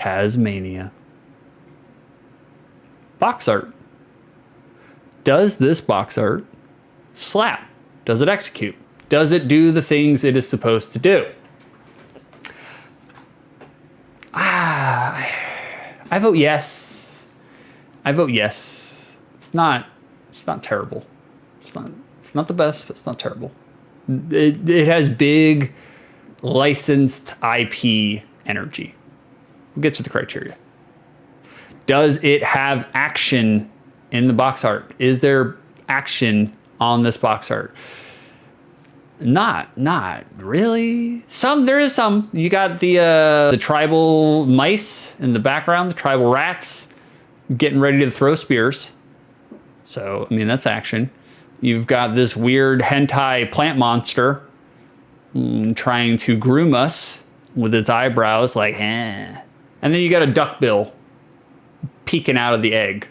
Tazmania. Box art. Does this box art slap? Does it execute? Does it do the things it is supposed to do? I vote yes. I vote yes. It's not terrible. It's not the best, but it's not terrible. It has big licensed IP energy. We'll get to the criteria. Does it have action in the box art? Is there action on this box art? Not really. There is some. You got the tribal mice in the background, the tribal rats getting ready to throw spears. So, I mean, that's action. You've got this weird hentai plant monster trying to groom us with its eyebrows, like, eh. And then you got a duckbill peeking out of the egg.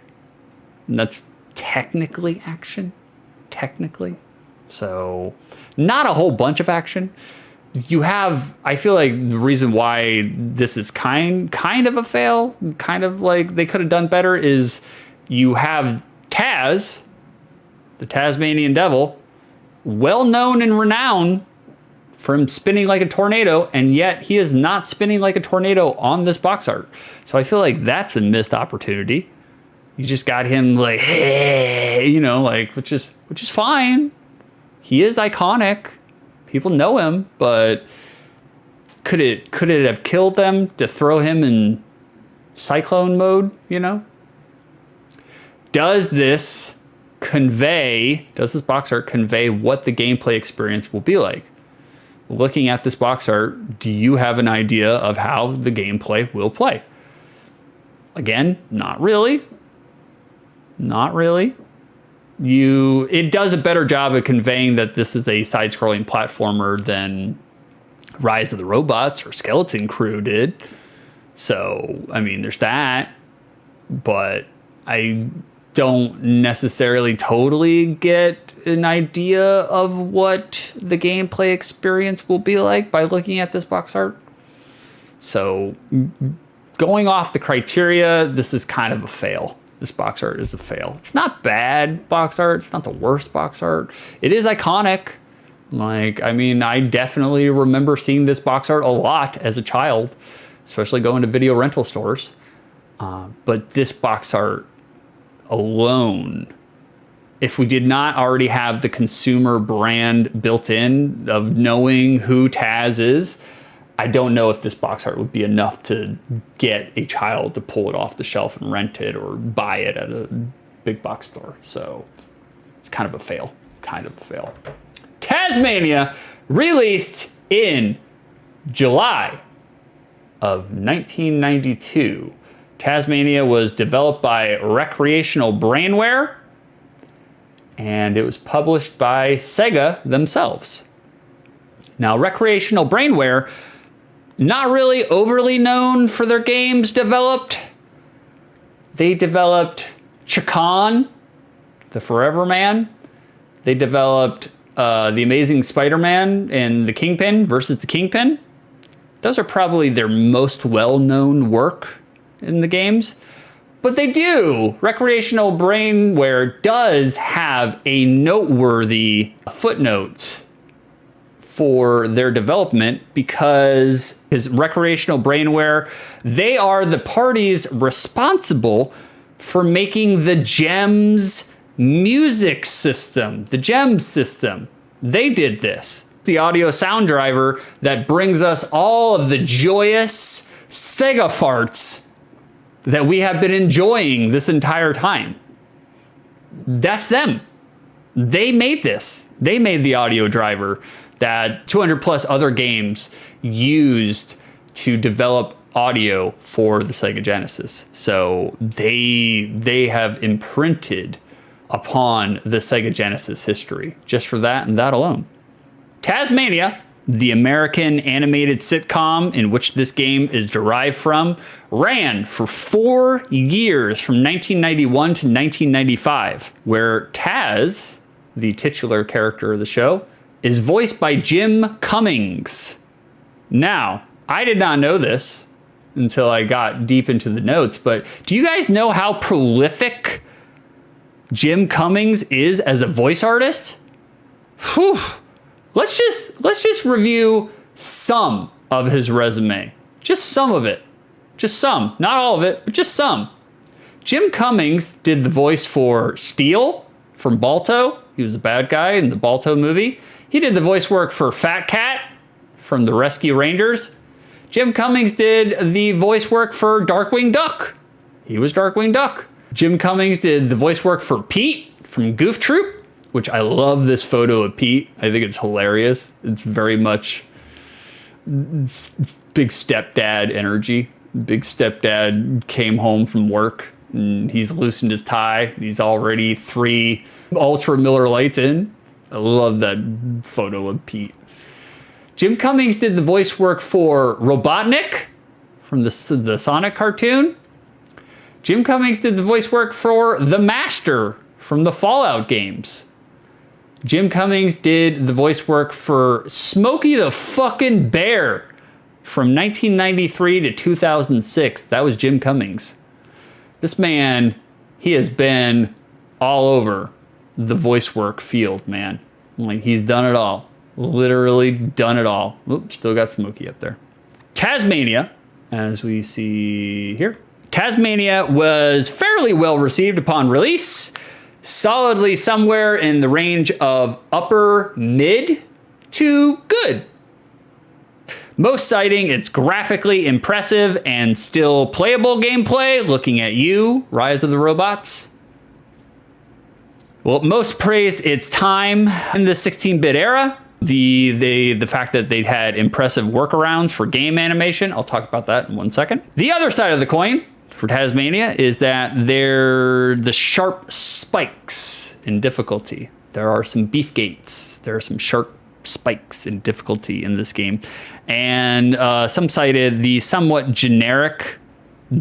And that's technically action. Technically. So, not a whole bunch of action. You have, I feel like the reason why this is kind of a fail, kind of like they could have done better, is you have Taz, the Tasmanian devil, well known and renowned for him spinning like a tornado, and yet he is not spinning like a tornado on this box art. So I feel like that's a missed opportunity. You just got him like, hey, you know, like, which is fine. He is iconic. People know him, but could it have killed them to throw him in cyclone mode, you know? Does this box art convey what the gameplay experience will be like? Looking at this box art, do you have an idea of how the gameplay will play? Again, not really. Not really. It does a better job of conveying that this is a side-scrolling platformer than Rise of the Robots or Skeleton Crew did. So, I mean, there's that. But I don't necessarily totally get an idea of what the gameplay experience will be like by looking at this box art. So, going off the criteria, this is kind of a fail. This box art is a fail. It's not bad box art. It's not the worst box art. It is iconic. Like, I mean, I definitely remember seeing this box art a lot as a child, especially going to video rental stores. But this box art alone, if we did not already have the consumer brand built in of knowing who Taz is, I don't know if this box art would be enough to get a child to pull it off the shelf and rent it or buy it at a big box store. So it's kind of a fail. Tazmania, released in July of 1992. Tazmania was developed by Recreational Brainware, and it was published by Sega themselves. Now, Recreational Brainware, not really overly known for their games developed. They developed Chakan, the Forever Man. They developed The Amazing Spider-Man and The Kingpin versus The Kingpin. Those are probably their most well-known work in the games. But they do. Recreational Brainware does have a noteworthy footnote for their development because Recreational Brainware, they are the parties responsible for making the GEMS music system, the GEMS system. They did this. The audio sound driver that brings us all of the joyous Sega farts that we have been enjoying this entire time. That's them. They made this. They made the audio driver that 200 plus other games used to develop audio for the Sega Genesis. So they have imprinted upon the Sega Genesis history just for that and that alone. Tazmania, the American animated sitcom in which this game is derived from, ran for 4 years from 1991 to 1995, where Taz, the titular character of the show, is voiced by Jim Cummings. Now, I did not know this, until I got deep into the notes, but do you guys know how prolific Jim Cummings is as a voice artist? Whew. Let's just review some of his resume. Just some of it. Just some. Not all of it, but just some. Jim Cummings did the voice for Steel from Balto. He was the bad guy in the Balto movie. He did the voice work for Fat Cat from the Rescue Rangers. Jim Cummings did the voice work for Darkwing Duck. He was Darkwing Duck. Jim Cummings did the voice work for Pete from Goof Troop, which I love this photo of Pete. I think it's hilarious. It's very much it's big stepdad energy. Big stepdad came home from work and he's loosened his tie. He's already 3 Ultra Miller Lights in. I love that photo of Pete. Jim Cummings did the voice work for Robotnik from the Sonic cartoon. Jim Cummings did the voice work for the Master from the Fallout games. Jim Cummings did the voice work for Smokey the fucking Bear from 1993 to 2006. That was Jim Cummings. This man, he has been all over the voice work field, man. Like, he's done it all. Literally done it all. Oops, still got Smokey up there. Tazmania, as we see here. Tazmania was fairly well received upon release. Solidly somewhere in the range of upper mid to good. Most citing its graphically impressive and still playable gameplay. Looking at you, Rise of the Robots. Well, most praised its time in the 16-bit era. The fact that they had impressive workarounds for game animation. I'll talk about that in 1 second. The other side of the coin for Tazmania is that they're the sharp spikes in difficulty. There are some beef gates. There are some sharp spikes in difficulty in this game. And some cited the somewhat generic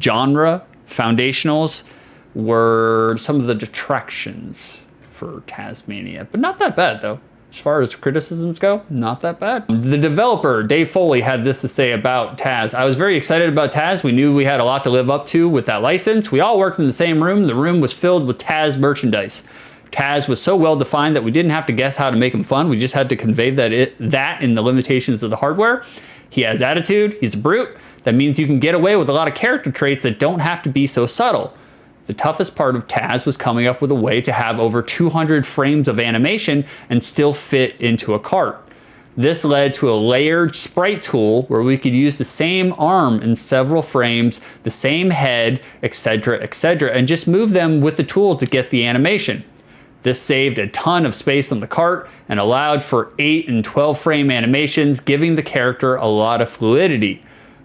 genre foundationals were some of the detractions for Tazmania. But not that bad, though. As far as criticisms go, not that bad. The developer, Dave Foley, had this to say about Taz. I was very excited about Taz. We knew we had a lot to live up to with that license. We all worked in the same room. The room was filled with Taz merchandise. Taz was so well defined that we didn't have to guess how to make him fun. We just had to convey that in the limitations of the hardware. He has attitude. He's a brute. That means you can get away with a lot of character traits that don't have to be so subtle. The toughest part of Taz was coming up with a way to have over 200 frames of animation and still fit into a cart. This led to a layered sprite tool where we could use the same arm in several frames, the same head, etc., and just move them with the tool to get the animation. This saved a ton of space on the cart and allowed for 8 and 12 frame animations, giving the character a lot of fluidity.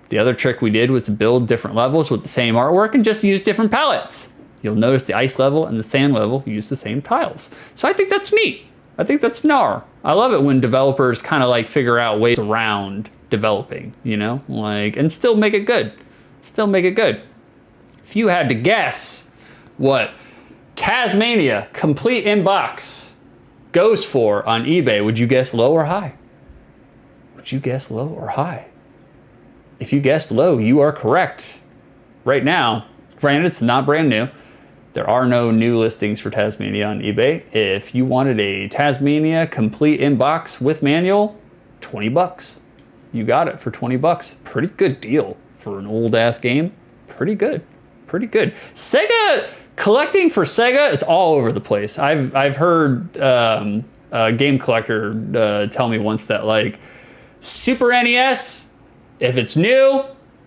The other trick we did was to build different levels with the same artwork and just use different palettes. You'll notice the ice level and the sand level use the same tiles. So I think that's neat. I think that's gnar. I love it when developers kind of like figure out ways around developing, you know, like, and still make it good. Still make it good. If you had to guess what Tazmania complete inbox goes for on eBay, would you guess low or high? Would you guess low or high? If you guessed low, you are correct. Right now, granted, it's not brand new. There are no new listings for Tazmania on eBay. If you wanted a Tazmania complete inbox with manual, 20 bucks. You got it for 20 bucks. Pretty good deal for an old ass game. Pretty good. Pretty good. Sega, collecting for Sega is all over the place. I've heard a game collector tell me once that like Super NES, if it's new,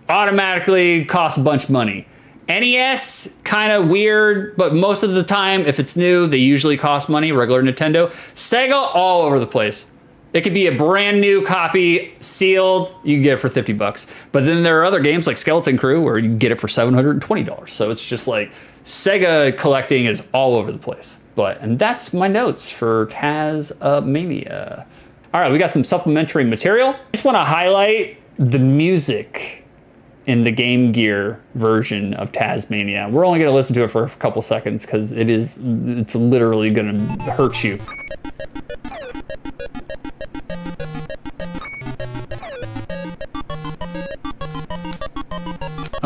automatically costs a bunch of money. NES, kind of weird, but most of the time, if it's new, they usually cost money, regular Nintendo. Sega, all over the place. It could be a brand new copy, sealed, you can get it for 50 bucks. But then there are other games like Skeleton Crew where you can get it for $720. So it's just like, Sega collecting is all over the place. And that's my notes for Tazmania. All right, we got some supplementary material. I just want to highlight the music in the Game Gear version of Tazmania. We're only going to listen to it for a couple seconds because it's literally going to hurt you.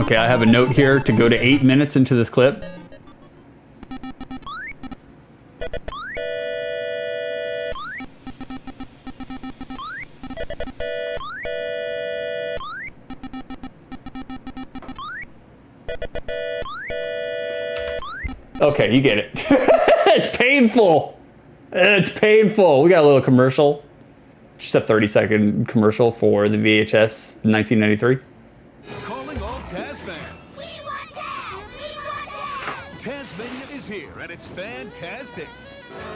Okay, I have a note here to go to 8 minutes into this clip. Okay, you get it. It's painful. It's painful. We got a little commercial. Just a 30-second commercial for the VHS 1993. Calling all Taz fans. We want Taz! We want Taz! Tazmania is here, and it's fantastic.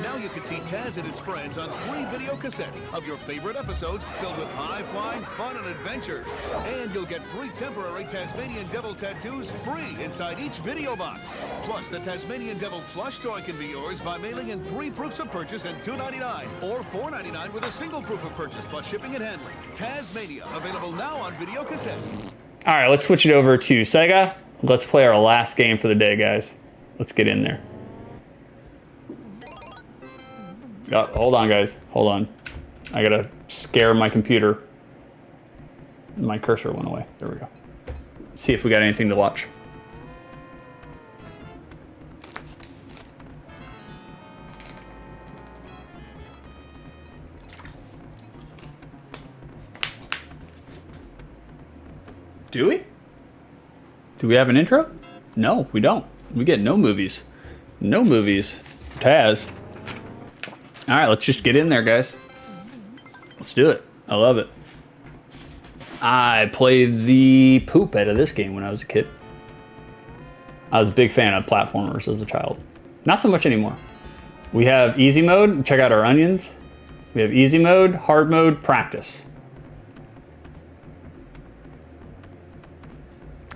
Now you can see Taz and his friends on 3 video cassettes of your favorite episodes filled with high-flying fun and adventures. And you'll get 3 temporary Tasmanian Devil tattoos free inside each video box. Plus, the Tasmanian Devil plush toy can be yours by mailing in 3 proofs of purchase and $2.99, or $4.99 with a single proof of purchase plus shipping and handling. Tazmania, available now on video cassette. All right, let's switch it over to Sega. Let's play our last game for the day, guys. Let's get in there. Oh, hold on, guys. Hold on. I gotta scare my computer. My cursor went away. There we go. See if we got anything to watch. Do we? Do we have an intro? No, we don't. We get no movies. No movies. Taz. All right, let's just get in there, guys. Let's do it. I love it. I played the poop out of this game when I was a kid. I was a big fan of platformers as a child. Not so much anymore. We have easy mode. Check out our onions. We have easy mode, hard mode, practice.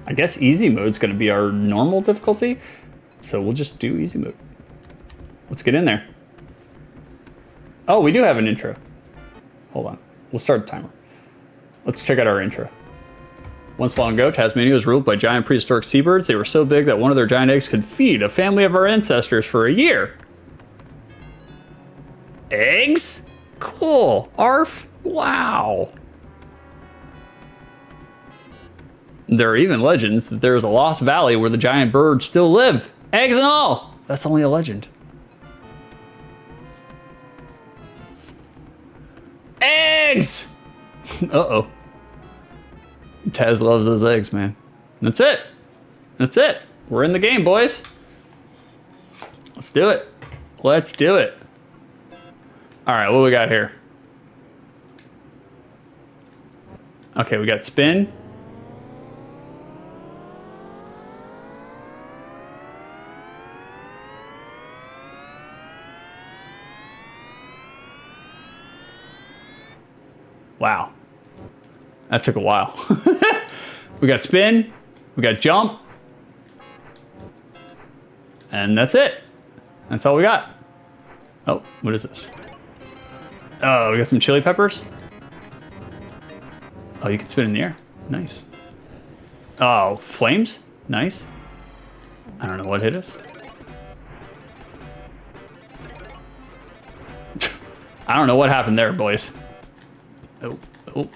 I guess easy mode is going to be our normal difficulty. So we'll just do easy mode. Let's get in there. Oh, we do have an intro. Hold on. We'll start the timer. Let's check out our intro. Once long ago, Tazmania was ruled by giant prehistoric seabirds. They were so big that one of their giant eggs could feed a family of our ancestors for a year. Eggs? Cool. Arf. Wow. There are even legends that there is a lost valley where the giant birds still live. Eggs and all. That's only a legend. Eggs! Uh-oh. Taz loves those eggs, man. That's it. That's it. We're in the game, boys. Let's do it. Let's do it. All right, what we got here? Okay, we got spin. Wow. That took a while. We got spin, we got jump, and that's it. That's all we got. Oh, what is this? Oh, we got some chili peppers. Oh, you can spin in the air. Nice. Oh, flames? Nice. I don't know what hit us. I don't know what happened there, boys. Oh,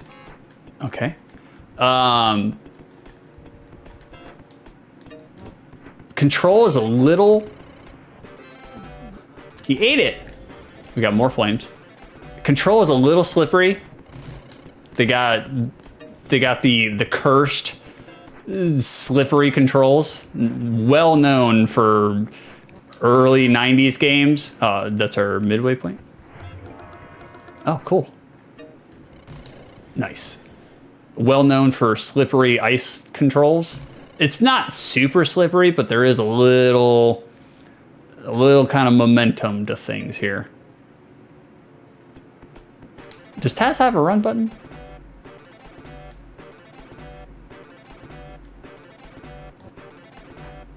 okay. Control is a little... He ate it. We got more flames. Control is a little slippery. They got the cursed slippery controls. Well known for early 90s games. That's our midway point. Oh, cool. Nice. Well known for slippery ice controls. It's not super slippery, but there is a little kind of momentum to things here. Does Taz have a run button?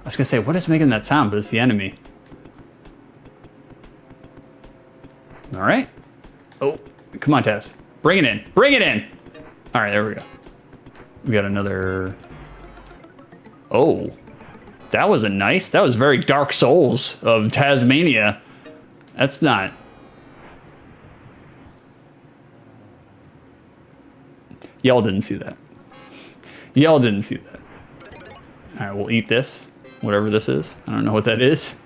I was gonna say, what is making that sound? But it's the enemy. All right. Oh, come on, Taz. Bring it in. Bring it in. All right, there we go. We got another. Oh, that was that was very Dark Souls of Tazmania. That's not. Y'all didn't see that. Y'all didn't see that. All right, we'll eat this, whatever this is. I don't know what that is.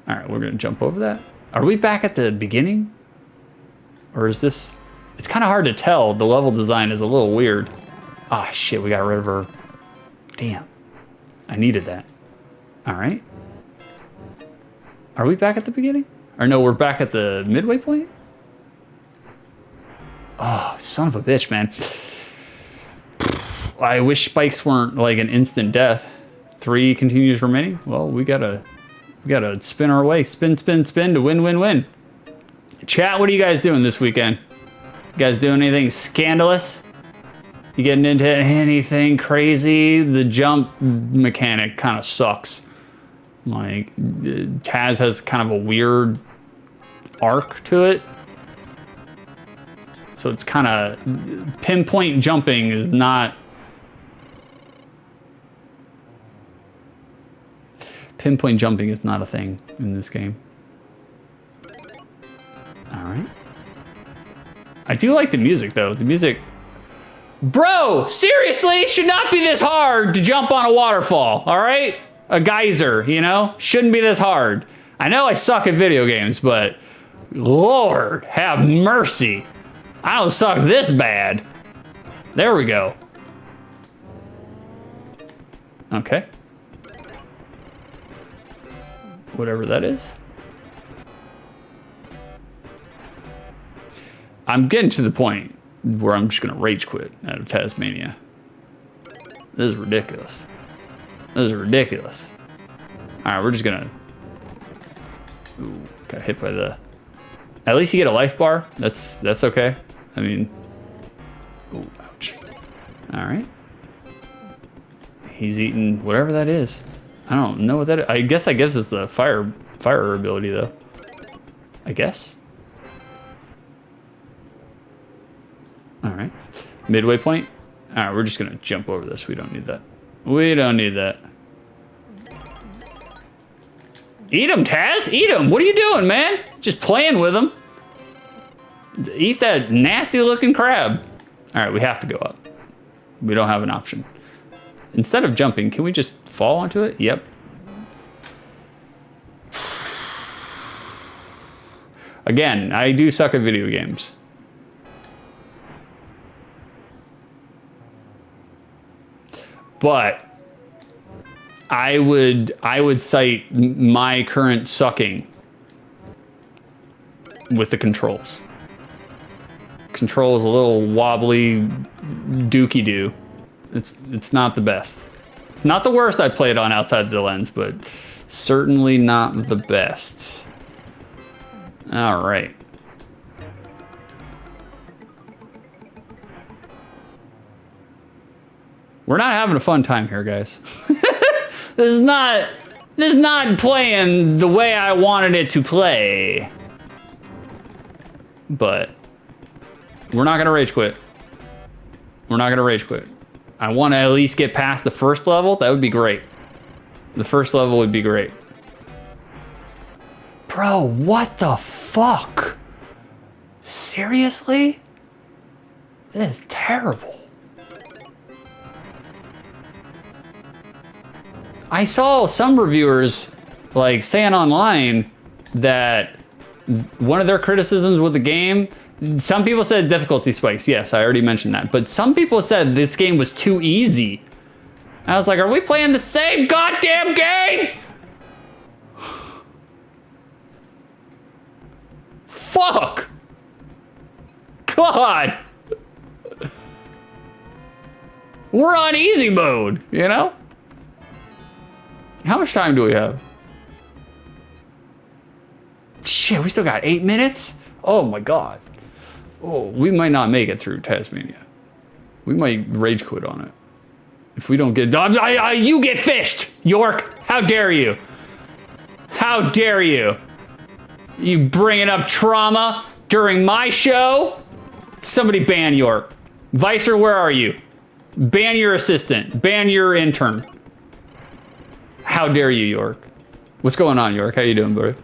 All right, we're gonna jump over that. Are we back at the beginning? Or is this, it's kind of hard to tell. The level design is a little weird. Ah, shit, we got rid of her. Damn, I needed that. All right. Are we back at the beginning? Or no, we're back at the midway point? Oh, son of a bitch, man. I wish spikes weren't like an instant death. 3 continues remaining. Well, we gotta spin our way. Spin, spin, spin to win, win, win. Chat, what are you guys doing this weekend? You guys doing anything scandalous? You getting into anything crazy? The jump mechanic kind of sucks. Like, Taz has kind of a weird arc to it. So it's kind of, pinpoint jumping is not, pinpoint jumping is not a thing in this game. All right. I do like the music though. The music, bro, seriously, it should not be this hard to jump on a waterfall, all right? A geyser, you know? Shouldn't be this hard. I know I suck at video games, but Lord have mercy. I don't suck this bad. There we go. Okay. Whatever that is. I'm getting to the point where I'm just gonna rage quit out of Tazmania. This is ridiculous. This is ridiculous. All right, we're just gonna. Ooh, got hit by the. At least you get a life bar. That's okay. I mean. Ooh, ouch. All right. He's eating whatever that is. I don't know what that is. I guess that gives us the fire ability though. I guess. All right. Midway point. All right, we're just gonna jump over this. We don't need that. We don't need that. Eat him, Taz! Eat him! What are you doing, man? Just playing with him. Eat that nasty looking crab. All right, we have to go up. We don't have an option. Instead of jumping, can we just fall onto it? Yep. Again, I do suck at video games. But I would cite my current sucking with the controls. Control is a little wobbly, dookie doo. It's not the best. It's not the worst I played on outside the lens, but certainly not the best. All right. We're not having a fun time here, guys. This is not playing the way I wanted it to play. But we're not gonna rage quit. We're not gonna rage quit. I want to at least get past the first level. That would be great. The first level would be great. Bro, what the fuck? Seriously? This is terrible. I saw some reviewers like saying online that one of their criticisms with the game, some people said difficulty spikes. Yes, I already mentioned that. But some people said this game was too easy. I was like, are we playing the same goddamn game? Fuck. God. We're on easy mode, you know? How much time do we have? Shit, we still got 8 minutes? Oh my God. Oh, we might not make it through Tazmania. We might rage quit on it. If we don't get... you get fished, York! How dare you? How dare you? You bringing up trauma during my show? Somebody ban York. Vicer, where are you? Ban your assistant. Ban your intern. How dare you, York? What's going on, York? How you doing, buddy?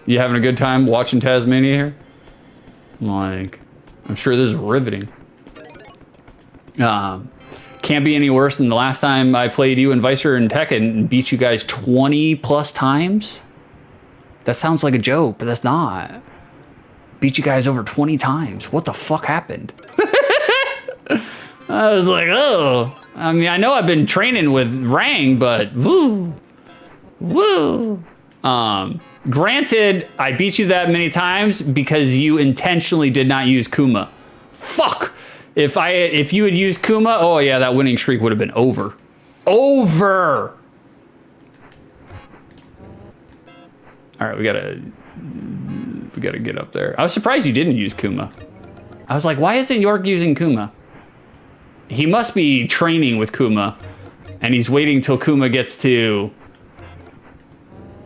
You having a good time watching Tazmania here? Like, I'm sure this is riveting. Can't be any worse than the last time I played you and Vicer and Tekken and beat you guys 20 plus times. That sounds like a joke, but that's not. Beat you guys over 20 times. What the fuck happened? I was like, oh. I mean, I know I've been training with Rang, but woo. Granted, I beat you that many times because you intentionally did not use Kuma. Fuck! If you had used Kuma, oh yeah, that winning streak would have been over. Over! Alright, we gotta get up there. I was surprised you didn't use Kuma. I was like, why isn't York using Kuma? He must be training with Kuma, and he's waiting till Kuma gets to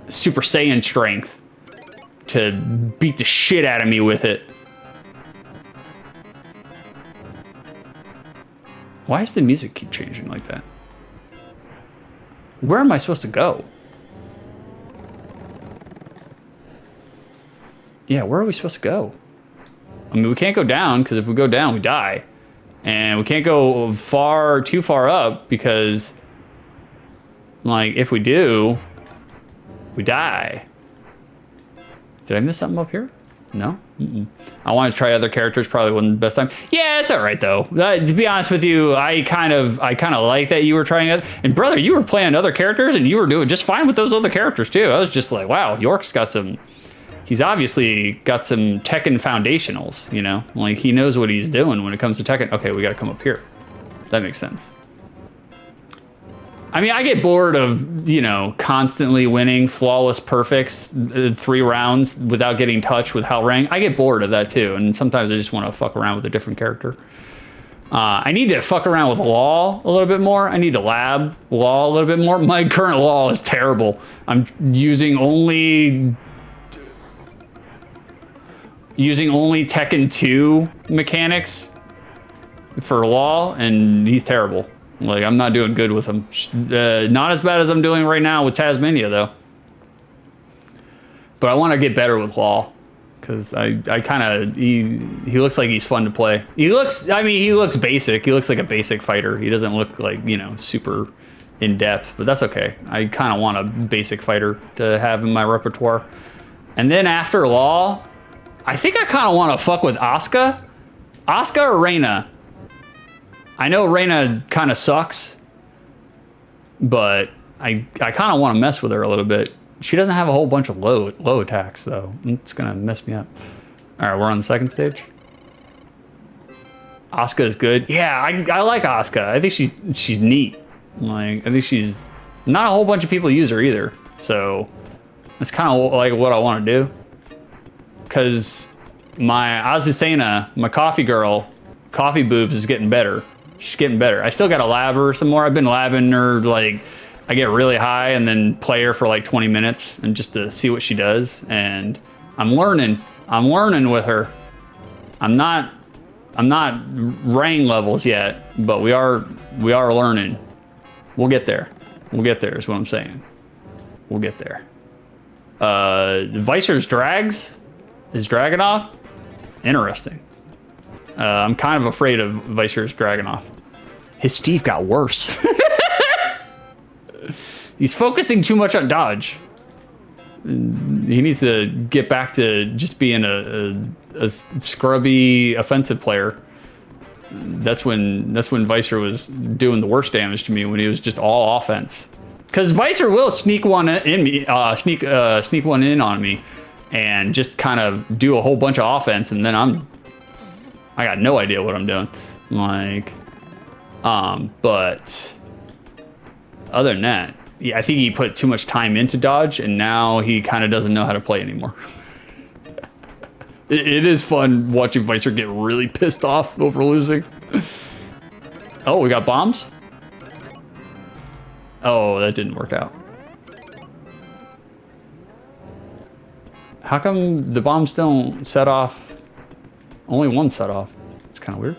Super Saiyan strength to beat the shit out of me with it. Why does the music keep changing like that? Where am I supposed to go? Yeah, where are we supposed to go? I mean, we can't go down, because if we go down, we die. And we can't go too far up, because, like, if we do, we die. Did I miss something up here? No? I want to try other characters, probably wasn't the best time. Yeah, it's all right, though. To be honest with you, I kind of like that you were trying it. And brother, you were playing other characters, and you were doing just fine with those other characters, too. I was just like, wow, York's got some... He's obviously got some Tekken foundationals, you know? Like, he knows what he's doing when it comes to Tekken. Okay, we gotta come up here. That makes sense. I mean, I get bored of, you know, constantly winning flawless perfects 3 rounds without getting touched with Hellrang. I get bored of that, too, and sometimes I just want to fuck around with a different character. I need to fuck around with Law a little bit more. I need to lab Law a little bit more. My current Law is terrible. I'm using only Tekken 2 mechanics for Law, and he's terrible. Like, I'm not doing good with him. Not as bad as I'm doing right now with Tazmania, though. But I want to get better with Law, because he looks like he's fun to play. He looks basic. He looks like a basic fighter. He doesn't look like, you know, super in-depth, but that's okay. I kind of want a basic fighter to have in my repertoire. And then after Law, I think I kind of want to fuck with Asuka. Asuka or Reina? I know Reina kind of sucks, but I kind of want to mess with her a little bit. She doesn't have a whole bunch of low attacks, though. It's going to mess me up. All right, we're on the second stage. Asuka is good. Yeah, I like Asuka. I think she's neat. Like, I think she's... Not a whole bunch of people use her either, so that's kind of like what I want to do. Because my Azucena, my coffee girl, coffee boobs is getting better. She's getting better. I still got to lab her some more. I've been labbing her, like, I get really high and then play her for like 20 minutes and just to see what she does. And I'm learning. I'm learning with her. I'm not Rang levels yet, but we are learning. We'll get there. We'll get there is what I'm saying. We'll get there. Vicer's drags is Dragunov. Interesting. I'm kind of afraid of Vicer's Dragunov. His Steve got worse. He's focusing too much on dodge. He needs to get back to just being a scrubby offensive player. That's when Vicer was doing the worst damage to me, when he was just all offense. Because Vicer will sneak one in me, sneak one in on me, and just kind of do a whole bunch of offense, and then I got no idea what I'm doing. Like, but other than that, yeah, I think he put too much time into dodge, and now he kind of doesn't know how to play anymore. It is fun watching Vicer get really pissed off over losing. Oh, we got bombs? Oh, that didn't work out. How come the bombs don't set off? Only one set off. It's kind of weird.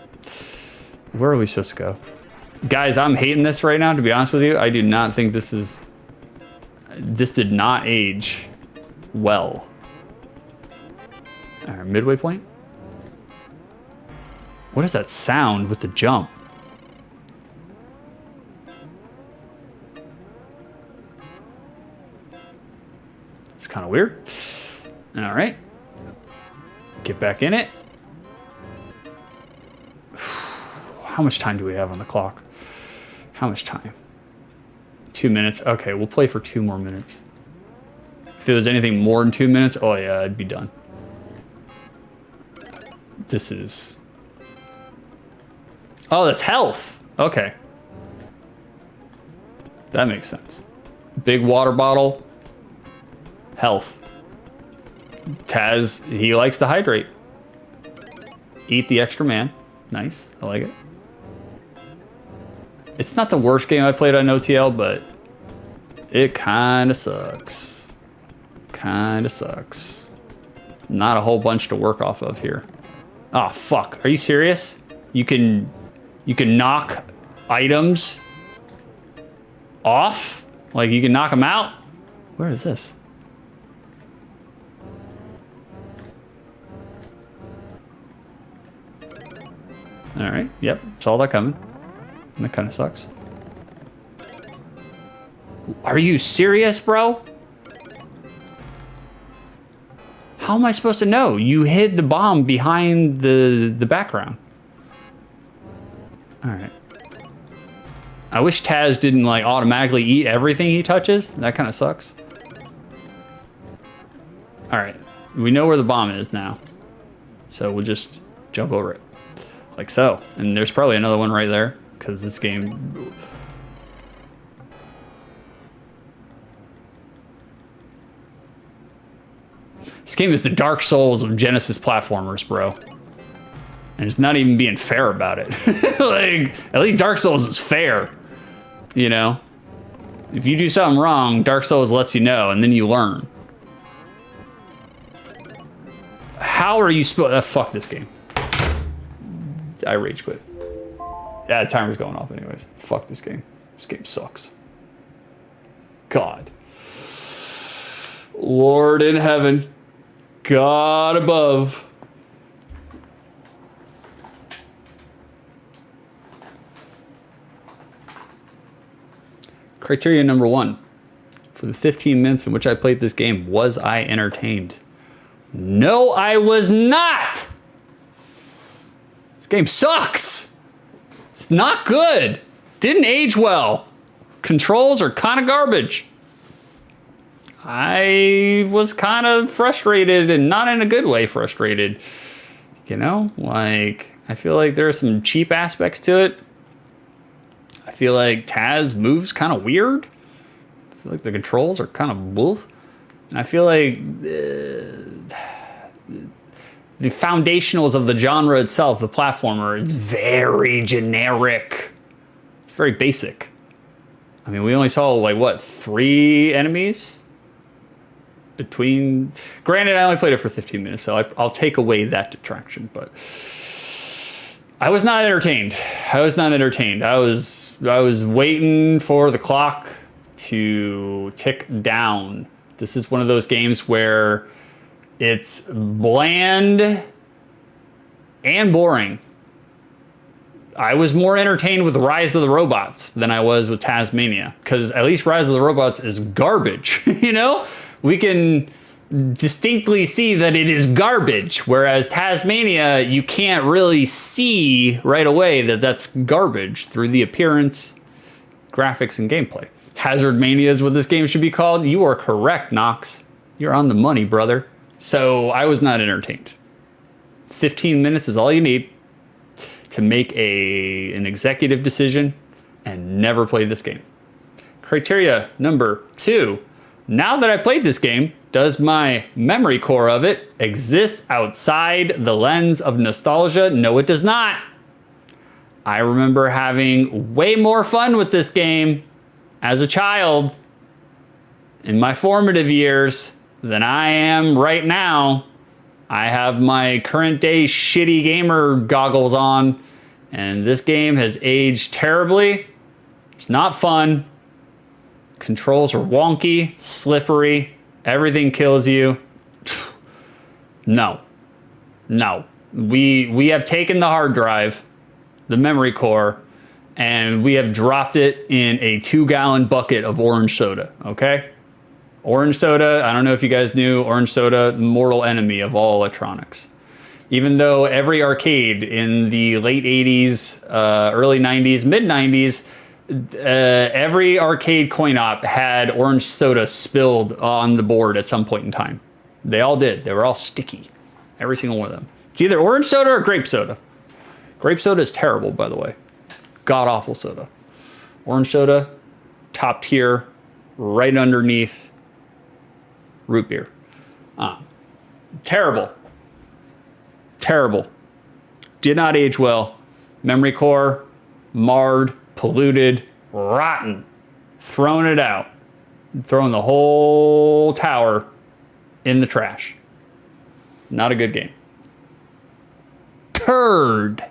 Where are we supposed to go? Guys, I'm hating this right now, to be honest with you. I do not think this did not age well. All right, midway point. What is that sound with the jump? Kind of weird. All right. Get back in it. How much time do we have on the clock? How much time? 2 minutes. Okay, we'll play for 2 more minutes. If it was anything more than 2 minutes, oh yeah, I'd be done. This is... Oh, that's health. Okay. That makes sense. Big water bottle. Health. Taz, he likes to hydrate. Eat the extra man. Nice. I like it. It's not the worst game I played on OTL, but it kind of sucks. Kind of sucks. Not a whole bunch to work off of here. Oh, fuck. Are you serious? You can knock items off? Like, you can knock them out? Where is this? All right. Yep. Saw that coming. That kind of sucks. Are you serious, bro? How am I supposed to know? You hid the bomb behind the background. All right. I wish Taz didn't like automatically eat everything he touches. That kind of sucks. All right. We know where the bomb is now. So we'll just jump over it. Like so. And there's probably another one right there. Because this game... This game is the Dark Souls of Genesis platformers, bro. And it's not even being fair about it. Like, at least Dark Souls is fair. You know? If you do something wrong, Dark Souls lets you know, and then you learn. How are you supposed... fuck this game. I rage quit. Yeah, the timer's going off anyways. Fuck this game. This game sucks. God. Lord in heaven. God above. Criteria number 1. For the 15 minutes in which I played this game, was I entertained? No, I was not! This game sucks! It's not good. Didn't age well. Controls are kind of garbage. I was kind of frustrated, and not in a good way frustrated. You know, like, I feel like there are some cheap aspects to it. I feel like Taz moves kind of weird. I feel like the controls are kind of wolf. And I feel like the foundationals of the genre itself, the platformer, is very generic. It's very basic. I mean, we only saw, like, what, 3 enemies? Between... Granted, I only played it for 15 minutes, so I'll take away that detraction, but... I was not entertained. I was not entertained. I was waiting for the clock to tick down. This is one of those games where... It's bland and boring. I was more entertained with Rise of the Robots than I was with Taz-Mania, because at least Rise of the Robots is garbage, you know? We can distinctly see that it is garbage, whereas Taz-Mania, you can't really see right away that that's garbage through the appearance, graphics, and gameplay. Hazard Mania is what this game should be called. You are correct, Knox. You're on the money, brother. So I was not entertained. 15 minutes is all you need to make an executive decision and never play this game. Criteria number 2. Now that I played this game, does my memory core of it exist outside the lens of nostalgia? No, it does not. I remember having way more fun with this game as a child in my formative years than I am right now. I have my current day shitty gamer goggles on, and this game has aged terribly. It's not fun. Controls are wonky, slippery, everything kills you. No. No. We have taken the hard drive, the memory core, and we have dropped it in a 2-gallon bucket of orange soda, okay? Orange soda, I don't know if you guys knew, orange soda, mortal enemy of all electronics. Even though every arcade in the late 80s, early 90s, mid 90s, every arcade coin op had orange soda spilled on the board at some point in time. They all did. They were all sticky. Every single one of them. It's either orange soda or grape soda. Grape soda is terrible, by the way. God awful soda. Orange soda, top tier, right underneath root beer. Terrible. Terrible. Did not age well. Memory core, marred, polluted, rotten. Throwing it out. Throwing the whole tower in the trash. Not a good game. Turd.